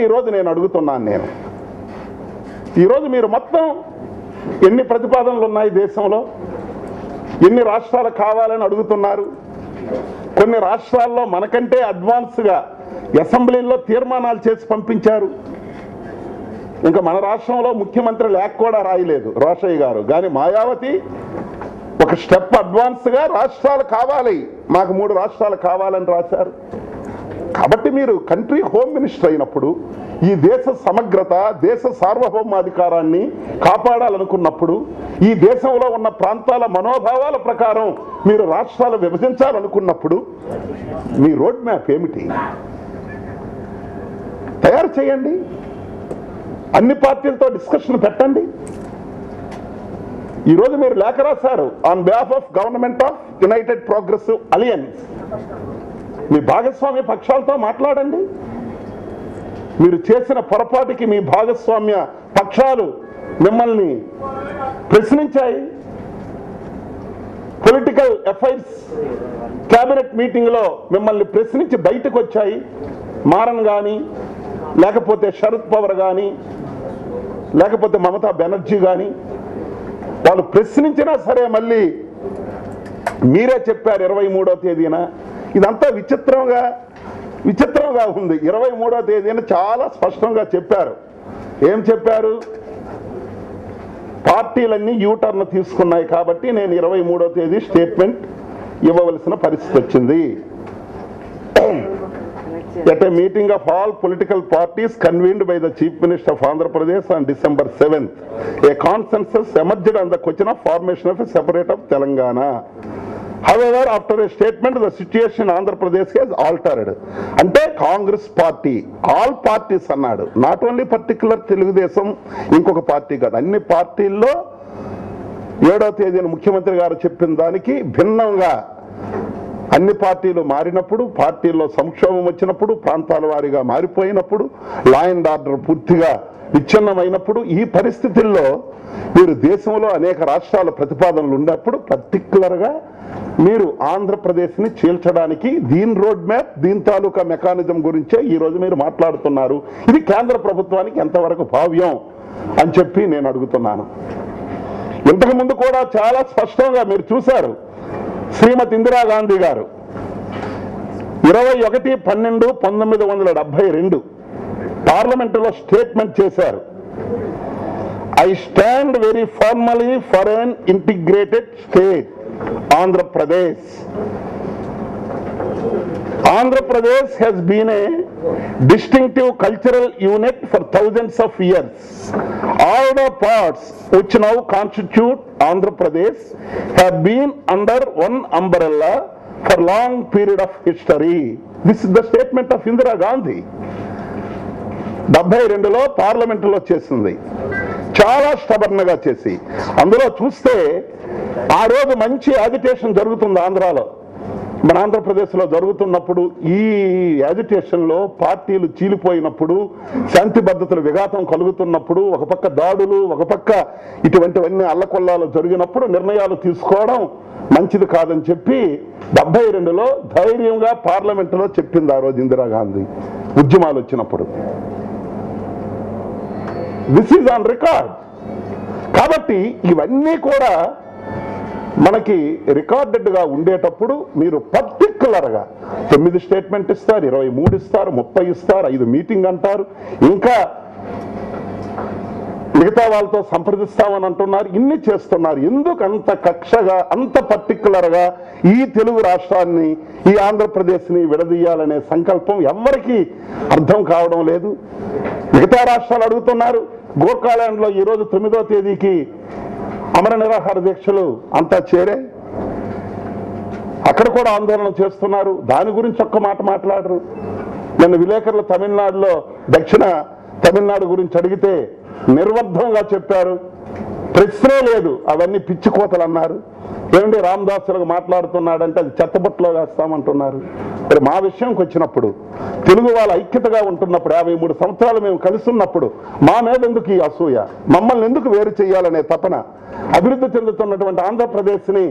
కాబట్టి ఈరోజు నేను అడుగుతున్నాను, ఈరోజు మీరు మొత్తం ఎన్ని ప్రతిపాదనలు ఉన్నాయి దేశంలో, ఎన్ని రాష్ట్రాలు కావాలని అడుగుతున్నారు. కొన్ని రాష్ట్రాల్లో మనకంటే అడ్వాన్స్గా అసెంబ్లీలో తీర్మానాలు చేసి పంపించారు. ఇంకా మన రాష్ట్రంలో ముఖ్యమంత్రి లేఖ కూడా రాయలేదు రోషయ్య గారు, కానీ మాయావతి ఒక స్టెప్ అడ్వాన్స్గా రాష్ట్రాలు కావాలి, మాకు 3 రాష్ట్రాలు కావాలని రాశారు. కాబట్టి మీరు కంట్రీ హోమ్ మినిస్టర్ అయినప్పుడు ఈ దేశ సమగ్రత, దేశ సార్వభౌమాధికారాన్ని కాపాడాలనుకున్నప్పుడు, ఈ దేశంలో ఉన్న ప్రాంతాల మనోభావాల ప్రకారం మీరు రాష్ట్రాలు విభజించాలనుకున్నప్పుడు మీ రోడ్ మ్యాప్ ఏమిటి? తయారు చేయండి, అన్ని పార్టీలతో డిస్కషన్ పెట్టండి. ఈరోజు మీరు లేఖ రాశారు on behalf of government of United Progressive Alliance. మీ భాగస్వామ్య పక్షాలతో మాట్లాడండి. మీరు చేసిన పొరపాటుకి మీ భాగస్వామ్య పక్షాలు మిమ్మల్ని ప్రశ్నించాయి. పొలిటికల్ అఫైర్స్ క్యాబినెట్ మీటింగ్లో మిమ్మల్ని ప్రశ్నించి బయటకు వచ్చాయి. మారన్ కానీ, లేకపోతే శరద్ పవార్ కానీ, లేకపోతే మమతా బెనర్జీ కానీ, వాళ్ళు ప్రశ్నించినా సరే మళ్ళీ మీరే చెప్పారు 23వ తేదీన. ఇదంతా విచిత్రంగా ఉంది. 23వ తేదీన చాలా స్పష్టంగా చెప్పారు. ఏం చెప్పారు? పార్టీలన్నీ యూటర్న్ తీసుకున్నాయి కాబట్టి నేను 23వ తేదీ స్టేట్మెంట్ ఇవ్వవలసిన పరిస్థితి వచ్చింది. At a meeting of all political parties convened by the Chief Minister of Andhra Pradesh on December 7th, a consensus emerged on the question of formation of a separate of Telangana. However, after a statement, the situation in Andhra Pradesh has altered. Ante Congress party, all parties annadu, not only particular Telugudesam, inkoka party kada, anni partyల్లో 7వ తేదీన ముఖ్యమంత్రి గారు చెప్పిన దానికి భిన్నంగా అన్ని పార్టీలు మారినప్పుడు, పార్టీల్లో సంక్షోభం వచ్చినప్పుడు, ప్రాంతాల వారీగా మారిపోయినప్పుడు, లా అండ్ ఆర్డర్ పూర్తిగా విచ్ఛిన్నమైనప్పుడు, ఈ పరిస్థితుల్లో మీరు దేశంలో అనేక రాష్ట్రాల ప్రతిపాదనలు ఉన్నప్పుడు పర్టికులర్గా మీరు ఆంధ్రప్రదేశ్ని చీల్చడానికి దీని రోడ్ మ్యాప్, దీని తాలూకా మెకానిజం గురించే ఈరోజు మీరు మాట్లాడుతున్నారు. ఇది కేంద్ర ప్రభుత్వానికి ఎంతవరకు భావ్యం అని చెప్పి నేను అడుగుతున్నాను. ఇంతకుముందు కూడా చాలా స్పష్టంగా మీరు చూశారు. శ్రీమతి ఇందిరాగాంధీ గారు 21/12/1972 పార్లమెంటులో స్టేట్మెంట్ చేశారు. I stand very formally for an integrated state Andhra Pradesh. Andhra Pradesh has been a distinctive cultural unit for thousands of years. All the parts which now constitute Andhra Pradesh have been under one umbrella for long period of history. This is the statement of Indira Gandhi. 72లో పార్లమెంటులో చేసింది, చాలా స్టబర్న్గా చేసి. అందులో చూస్తే ఆ రోజు మంచి agitation జరుగుతుంది ఆంధ్రాలో. మన ఆంధ్రప్రదేశ్లో జరుగుతున్నప్పుడు ఈ యాజిటేషన్లో పార్టీలు చీలిపోయినప్పుడు, శాంతి భద్రతలు విఘాతం కలుగుతున్నప్పుడు, ఒక పక్క దాడులు, ఒక పక్క ఇటువంటివన్నీ అల్లకొల్లాలు జరిగినప్పుడు నిర్ణయాలు తీసుకోవడం మంచిది కాదని చెప్పి 72లో ధైర్యంగా పార్లమెంటులో చెప్పింది ఆ రోజు ఇందిరాగాంధీ ఉద్యమాలు వచ్చినప్పుడు. This is on record. కాబట్టి ఇవన్నీ కూడా మనకి రికార్డెడ్గా ఉండేటప్పుడు మీరు పర్టికులర్గా 9 స్టేట్మెంట్ ఇస్తారు, 23 ఇస్తారు, 30 ఇస్తారు, 5 మీటింగ్ అంటారు, ఇంకా మిగతా వాళ్ళతో సంప్రదిస్తామని అంటున్నారు. ఇన్ని చేస్తున్నారు. ఎందుకు అంత కక్షగా, అంత పర్టికులర్గా ఈ తెలుగు రాష్ట్రాన్ని, ఈ ఆంధ్రప్రదేశ్ని విడదీయాలనే సంకల్పం ఎవరికి అర్థం కావడం లేదు. మిగతా రాష్ట్రాలు అడుగుతున్నారు. గోర్ఖాలాండ్లో ఈరోజు 9వ తేదీకి అమర నిరాహార దీక్షలు అంతా చేరే, అక్కడ కూడా ఆందోళన చేస్తున్నారు. దాని గురించి ఒక్క మాట మాట్లాడరు. నిన్న విలేకరులు తమిళనాడులో, దక్షిణ తమిళనాడు గురించి అడిగితే నిర్వర్ధంగా చెప్పారు, ప్రశ్నే లేదు, అవన్నీ పిచ్చి కోతలు అన్నారు. ఏమండి రామదాసులకు మాట్లాడుతున్నాడంటే అది చెత్తబుట్టలో వేస్తామంటున్నారు. మరి మా విషయంకి వచ్చినప్పుడు, తెలుగు వాళ్ళ ఐక్యతగా ఉంటున్నప్పుడు, 53 సంవత్సరాలు మేము కలిసి ఉన్నప్పుడు మా మీద ఎందుకు ఈ అసూయ, మమ్మల్ని ఎందుకు వేరు చేయాలనే తపన, అభివృద్ధి చెందుతున్నటువంటి ఆంధ్రప్రదేశ్ని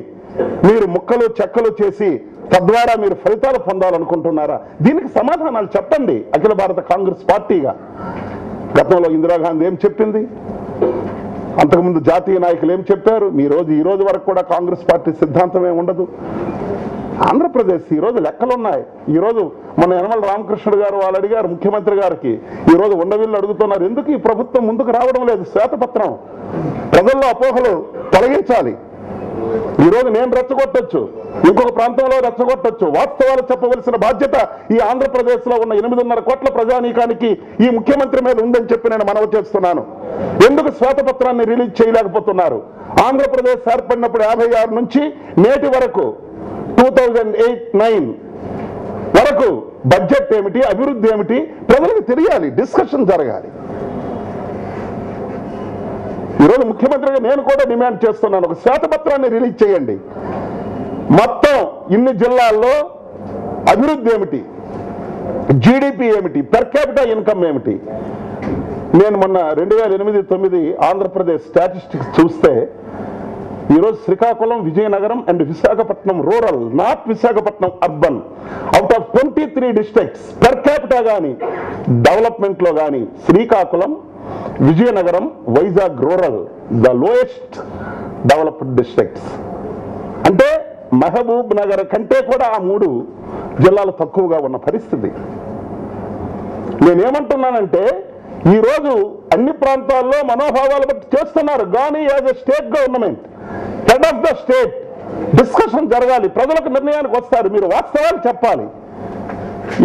మీరు ముక్కలు చెక్కలు చేసి తద్వారా మీరు ఫలితాలు పొందాలనుకుంటున్నారా? దీనికి సమాధానాలు చెప్పండి. అఖిల భారత కాంగ్రెస్ పార్టీగా గతంలో ఇందిరాగాంధీ ఏం చెప్పింది, అంతకుముందు జాతీయ నాయకులు ఏం చెప్పారు, ఈ రోజు వరకు కూడా కాంగ్రెస్ పార్టీ సిద్ధాంతమే ఉండదు. ఆంధ్రప్రదేశ్ ఈరోజు లెక్కలున్నాయి. ఈరోజు మన యనమల రామకృష్ణుడు గారు వాళ్ళు అడిగారు ముఖ్యమంత్రి గారికి, ఈరోజు ఉండవిల్లు అడుగుతున్నారు, ఎందుకు ఈ ప్రభుత్వం ముందుకు రావడం లేదు? శ్వేతపత్రం, ప్రజల్లో అపోహలు తొలగించాలి. ఈరోజు నేను రెచ్చగొట్టొచ్చు, ఇంకొక ప్రాంతంలో రెచ్చగొట్టొచ్చు, వాస్తవాలు చెప్పవలసిన బాధ్యత ఈ ఆంధ్రప్రదేశ్ లో ఉన్న 8.5 కోట్ల ప్రజానీకానికి ఈ ముఖ్యమంత్రి మీద ఉందని చెప్పి నేను మనవి చేస్తున్నాను. ఎందుకు శ్వేతపత్రాన్ని రిలీజ్ చేయలేకపోతున్నారు? ఆంధ్రప్రదేశ్ ఏర్పడినప్పుడు 56 నుంచి నేటి వరకు 2008-9 వరకు బడ్జెట్ ఏమిటి, అభివృద్ధి ఏమిటి ప్రజలకు తెలియాలి, డిస్కషన్ జరగాలి. ఈరోజు ముఖ్యమంత్రిగా నేను కూడా డిమాండ్ చేస్తున్నాను, ఒక శ్వేతపత్రాన్ని రిలీజ్ చేయండి. మొత్తం ఇన్ని జిల్లాల్లో అభివృద్ధి ఏమిటి, జీడిపి ఏమిటి, పెర్ క్యాపిటా ఇన్కమ్ ఏమిటి. నేను మొన్న 2008-9 ఆంధ్రప్రదేశ్ స్టాటిస్టిక్స్ చూస్తే ఈరోజు Srikakulam, Vizianagaram and Visakhapatnam rural, not Visakhapatnam urban, out of 23 districts per capita కానీ డెవలప్మెంట్లో కానీ Srikakulam, Vizianagaram, Vizag rural the lowest developed districts. అంటే మహబూబ్ నగర్ కంటే కూడా ఆ 3 జిల్లాలు తక్కువగా ఉన్న పరిస్థితి. నేనేమంటున్నానంటే ఈరోజు అన్ని ప్రాంతాల్లో మనోభావాలు బట్టి చేస్తున్నారు, కానీ as a state government, head of the state discussion జరగాలి, ప్రజలకు నిర్ణయానికి వస్తారు, మీరు వాస్తవాలు చెప్పాలి.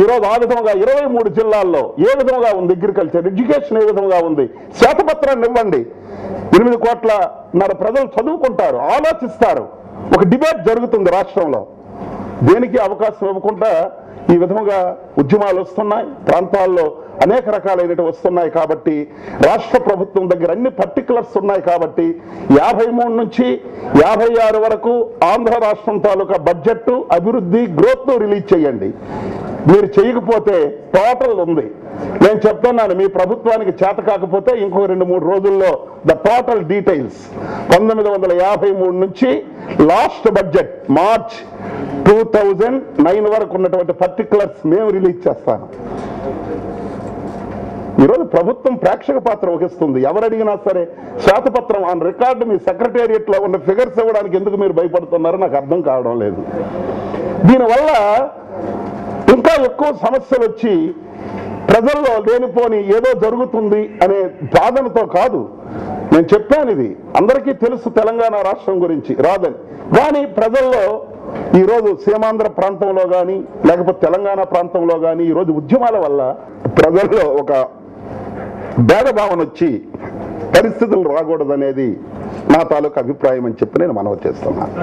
ఈరోజు ఆ విధంగా 23 జిల్లాల్లో ఏ విధంగా ఉంది అగ్రికల్చర్, ఎడ్యుకేషన్ ఏ విధంగా ఉంది, శ్వేతపత్రాన్ని ఇవ్వండి. 8 కోట్ల ప్రజలు చదువుకుంటారు, ఆలోచిస్తారు, ఒక డిబేట్ జరుగుతుంది రాష్ట్రంలో. దేనికి అవకాశం ఇవ్వకుండా ఈ విధంగా ఉద్యమాలు వస్తున్నాయి, ప్రాంతాల్లో అనేక రకాలైనవి వస్తున్నాయి. కాబట్టి రాష్ట్ర ప్రభుత్వం దగ్గర అన్ని పర్టికులర్స్ ఉన్నాయి. కాబట్టి 53 నుంచి 56 వరకు ఆంధ్ర రాష్ట్రం తాలూకా బడ్జెట్, అభివృద్ధి, గ్రోత్ రిలీజ్ చేయండి. మీరు చేయకపోతే టోటల్ ఉంది. నేను చెప్తున్నాను, మీ ప్రభుత్వానికి చేత కాకపోతే ఇంకో 2-3 రోజుల్లో ద టోటల్ డీటెయిల్స్ 1953 నుంచి లాస్ట్ బడ్జెట్ మార్చ్ 2009 వరకు ఉన్నటువంటి పర్టికులర్స్ మేము రిలీజ్ చేస్తాను. ఈరోజు ప్రభుత్వం ప్రేక్షక పాత్ర వహిస్తుంది. ఎవరు అడిగినా సరే శ్వేతపత్రం ఆన్ రికార్డు మీ సెక్రటేరియట్ లో ఉన్న ఫిగర్స్ ఇవ్వడానికి ఎందుకు మీరు భయపడుతున్నారో నాకు అర్థం కావడం లేదు. దీనివల్ల ఇంకా ఎక్కువ సమస్యలు వచ్చి ప్రజల్లో లేనిపోని ఏదో జరుగుతుంది అనే బాధనతో కాదు. నేను చెప్పాను, ఇది అందరికీ తెలుసు తెలంగాణ రాష్ట్రం గురించి రాదని, కానీ ప్రజల్లో ఈరోజు సీమాంధ్ర ప్రాంతంలో కానీ లేకపోతే తెలంగాణ ప్రాంతంలో కానీ ఈరోజు ఉద్యమాల వల్ల ప్రజల్లో ఒక భేదభావన వచ్చి పరిస్థితులు రాకూడదనేది నా తాలూకు అభిప్రాయం అని చెప్పి నేను మనవి చేస్తున్నాను.